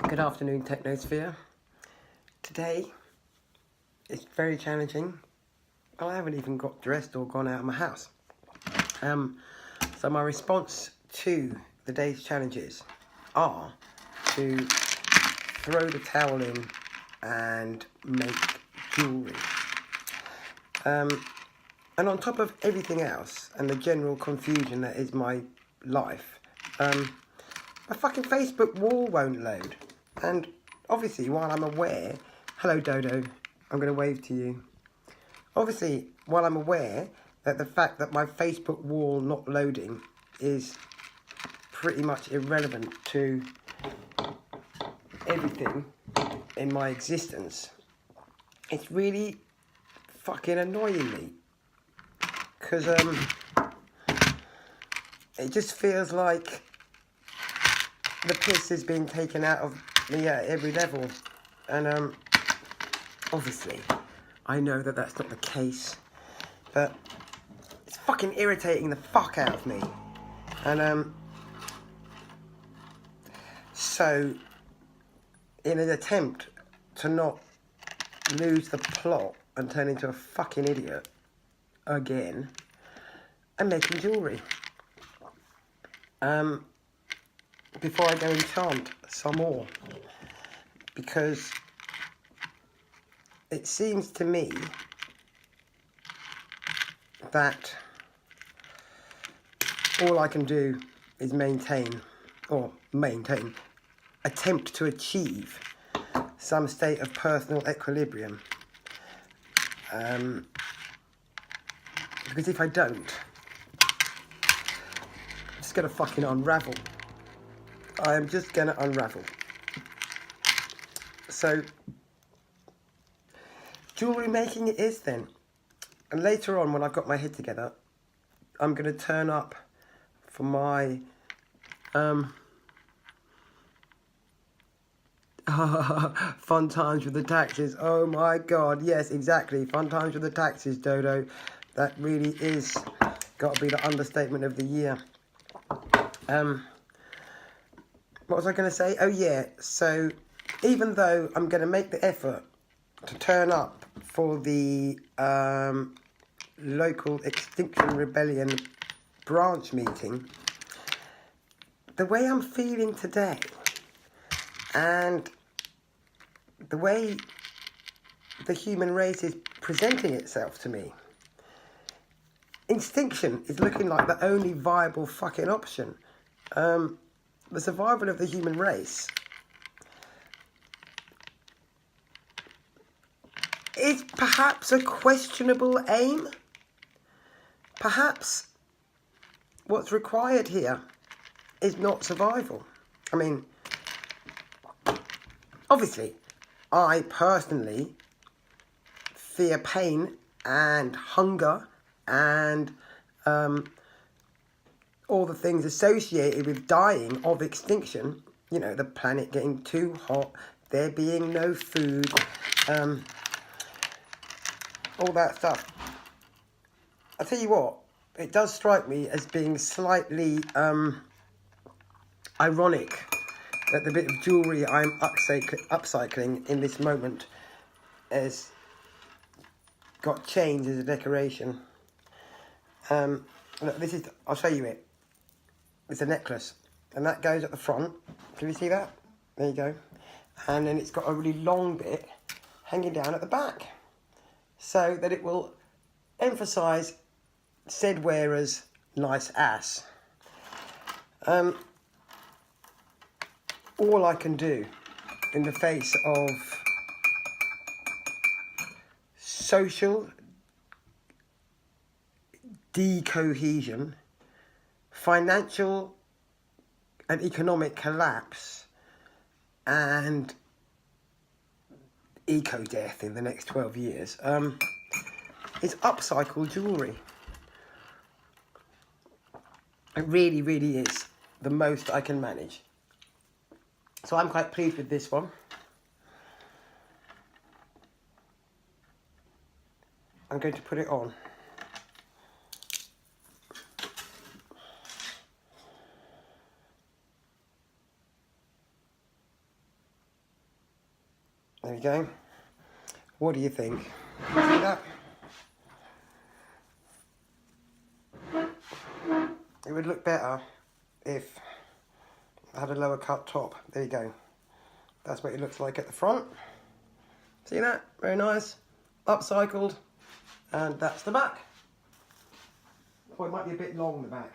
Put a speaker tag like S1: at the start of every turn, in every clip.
S1: Good afternoon, Technosphere. Today, it's very challenging. Well, I haven't even got dressed or gone out of my house. So my response to the day's challenges are to throw the towel in and make jewellery. And on top of everything else and the general confusion that is my life, my fucking Facebook wall won't load. And obviously, while I'm aware... Hello, Dodo. I'm going to wave to you. Obviously, while I'm aware that the fact that my Facebook wall not loading is pretty much irrelevant to everything in my existence, it's really fucking annoying me. Because it just feels like the piss is being taken out of me at every level. And obviously, I know that that's not the case, but it's fucking irritating the fuck out of me. And so, in an attempt to not lose the plot and turn into a fucking idiot again, I'm making jewellery. Before I go enchant some more, because it seems to me that all I can do is attempt to achieve some state of personal equilibrium. Because if I don't, I'm just going to fucking unravel. I am just going to unravel. So, jewellery making it is then. And later on, when I've got my head together, I'm going to turn up for my fun times with the taxes. Oh my God, yes, exactly. Fun times with the taxes, Dodo. That really is got to be the understatement of the year. What was I going to say? Oh yeah, so even though I'm going to make the effort to turn up for the local Extinction Rebellion branch meeting, the way I'm feeling today and the way the human race is presenting itself to me, extinction is looking like the only viable fucking option. The survival of the human race is perhaps a questionable aim. Perhaps what's required here is not survival. I mean, obviously, I personally fear pain and hunger and all the things associated with dying of extinction. You know, the planet getting too hot, there being no food, all that stuff. I'll tell you what, it does strike me as being slightly ironic that the bit of jewellery I'm upcycling in this moment has got chains as a decoration. Look, this is, I'll show you it. It's a necklace, and that goes at the front. Can you see that? There you go. And then it's got a really long bit hanging down at the back, so that it will emphasise said wearer's nice ass. All I can do in the face of social decohesion, financial and economic collapse, and eco-death in the next 12 years, is upcycled jewellery. It really, really is the most I can manage. So I'm quite pleased with this one. I'm going to put it on. There we go. What do you think? See that? It would look better if I had a lower cut top. There you go. That's what it looks like at the front. See that? Very nice. Upcycled. And that's the back. Oh, it might be a bit long, the back,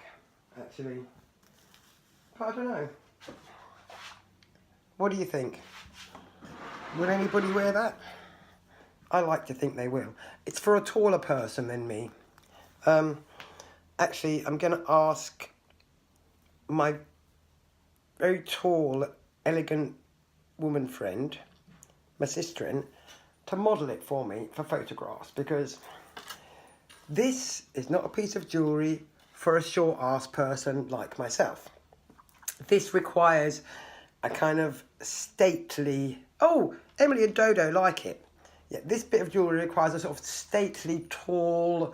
S1: actually. But I don't know. What do you think? Would anybody wear that? I like to think they will. It's for a taller person than me. Actually, I'm going to ask my very tall, elegant woman friend, my sister-in, to model it for me for photographs, because this is not a piece of jewellery for a short-ass person like myself. This requires a kind of stately... Oh, Emily and Dodo like it. Yeah, this bit of jewellery requires a sort of stately, tall,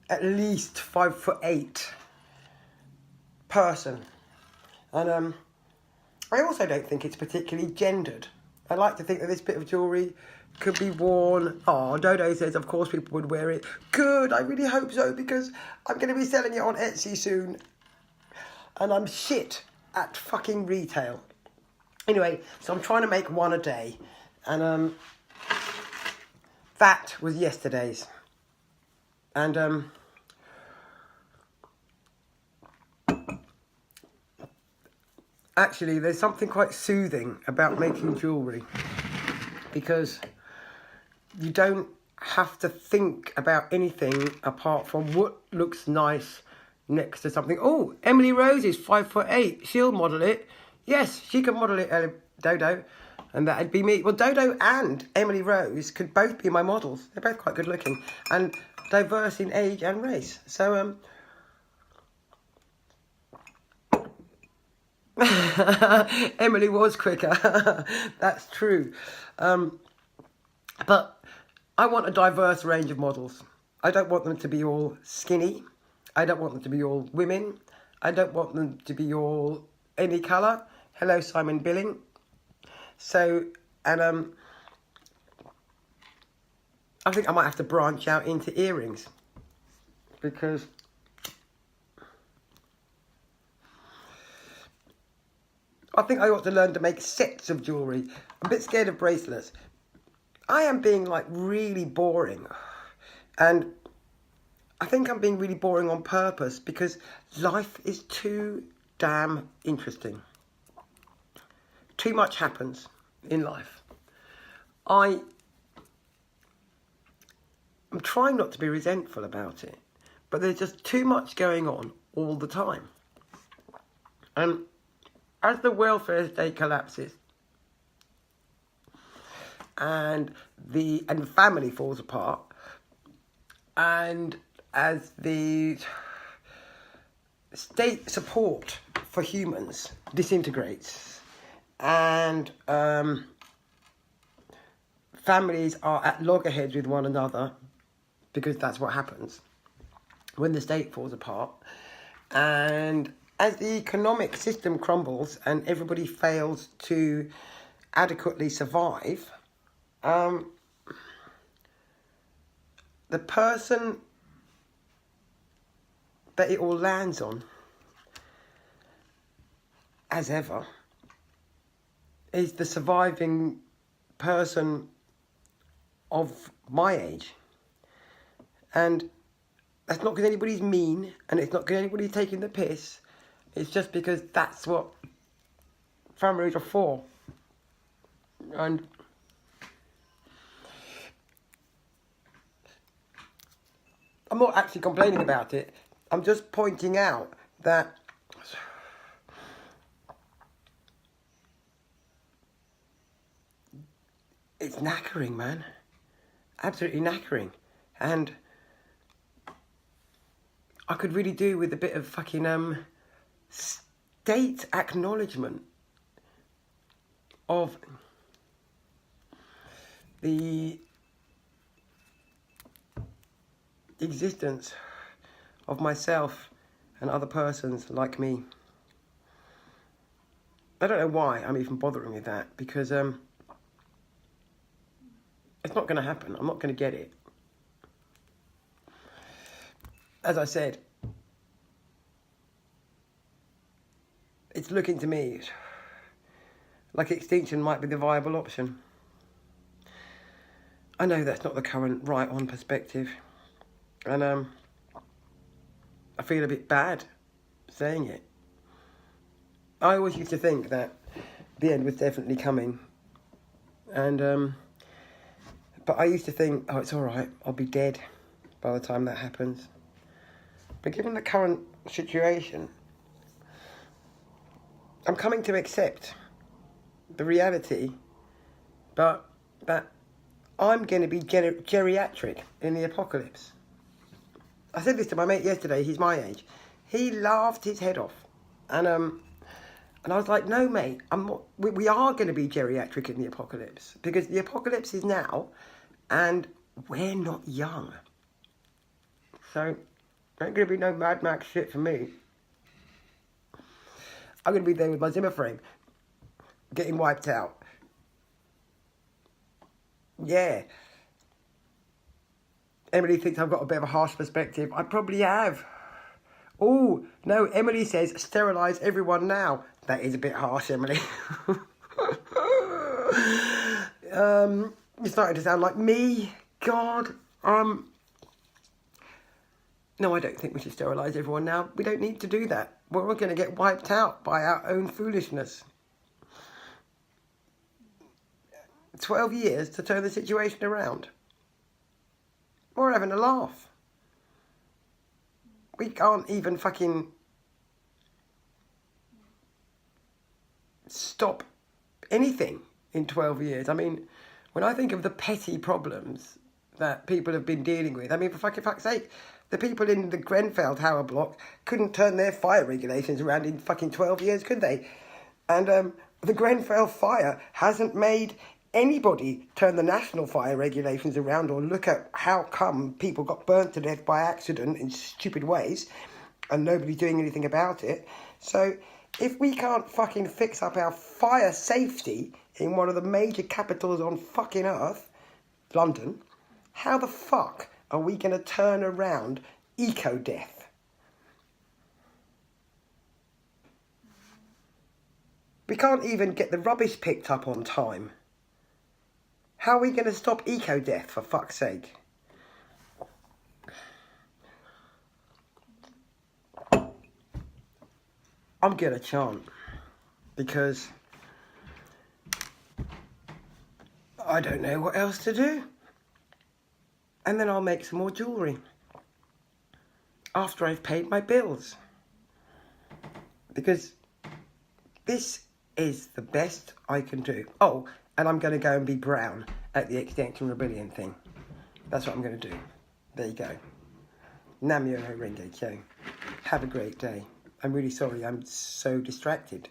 S1: at least 5'8" person. And I also don't think it's particularly gendered. I like to think that this bit of jewellery could be worn... Oh, Dodo says, of course people would wear it. Good, I really hope so, because I'm going to be selling it on Etsy soon. And I'm shit at fucking retail. Anyway, so I'm trying to make one a day. And that was yesterday's. And actually, there's something quite soothing about making jewellery, because you don't have to think about anything apart from what looks nice next to something. Oh, Emily Rose is 5'8". She'll model it. Yes, she can model it, Dodo. And that'd be me. Well, Dodo and Emily Rose could both be my models. They're both quite good looking and diverse in age and race. So, Emily was quicker. That's true. But I want a diverse range of models. I don't want them to be all skinny. I don't want them to be all women. I don't want them to be all any colour. Hello, Simon Billing. So, and I think I might have to branch out into earrings, because I think I ought to learn to make sets of jewellery. I'm a bit scared of bracelets. I am being like really boring, and I think I'm being really boring on purpose, because life is too damn interesting. Too much happens in life. I'm trying not to be resentful about it, but there's just too much going on all the time. And as the welfare state collapses and the family falls apart, and as the state support for humans disintegrates, and families are at loggerheads with one another, because that's what happens when the state falls apart, and as the economic system crumbles and everybody fails to adequately survive, the person that it all lands on, as ever, is the surviving person of my age. And that's not because anybody's mean, and it's not because anybody's taking the piss. It's just because that's what families are for. And I'm not actually complaining about it. I'm just pointing out that it's knackering, man. Absolutely knackering. And I could really do with a bit of fucking state acknowledgement of the existence of myself and other persons like me. I don't know why I'm even bothering with that, because It's not going to happen. I'm not going to get it. As I said, it's looking to me like extinction might be the viable option. I know that's not the current right-on perspective. And I feel a bit bad saying it. I always used to think that the end was definitely coming. And, but I used to think, oh, it's all right, I'll be dead by the time that happens. But given the current situation, I'm coming to accept the reality, but that I'm going to be geriatric in the apocalypse. I said this to my mate yesterday, he's my age. He laughed his head off. And I was like, no, mate, I'm not, we are going to be geriatric in the apocalypse. Because the apocalypse is now, and we're not young. So, ain't going to be no Mad Max shit for me. I'm going to be there with my Zimmer frame, getting wiped out. Yeah. Emily thinks I've got a bit of a harsh perspective. I probably have. Oh, no, Emily says sterilise everyone now. That is a bit harsh, Emily. You're starting to sound like me. God. No, I don't think we should sterilise everyone now. We don't need to do that. We're all going to get wiped out by our own foolishness. 12 years to turn the situation around. We're having a laugh. We can't even fucking stop anything in 12 years. I mean, when I think of the petty problems that people have been dealing with, I mean, for fuck's sake, the people in the Grenfell Tower block couldn't turn their fire regulations around in fucking 12 years, could they? And the Grenfell fire hasn't made anybody turn the national fire regulations around or look at how come people got burnt to death by accident in stupid ways and nobody's doing anything about it. So if we can't fucking fix up our fire safety in one of the major capitals on fucking earth, London, how the fuck are we going to turn around eco-death? We can't even get the rubbish picked up on time. How are we going to stop eco-death, for fuck's sake? I'm going to chant, because I don't know what else to do. And then I'll make some more jewellery after I've paid my bills. Because this is the best I can do. Oh, and I'm going to go and be brown at the Extinction Rebellion thing. That's what I'm going to do. There you go. Namyo Horenge Kyo. Have a great day. I'm really sorry I'm so distracted.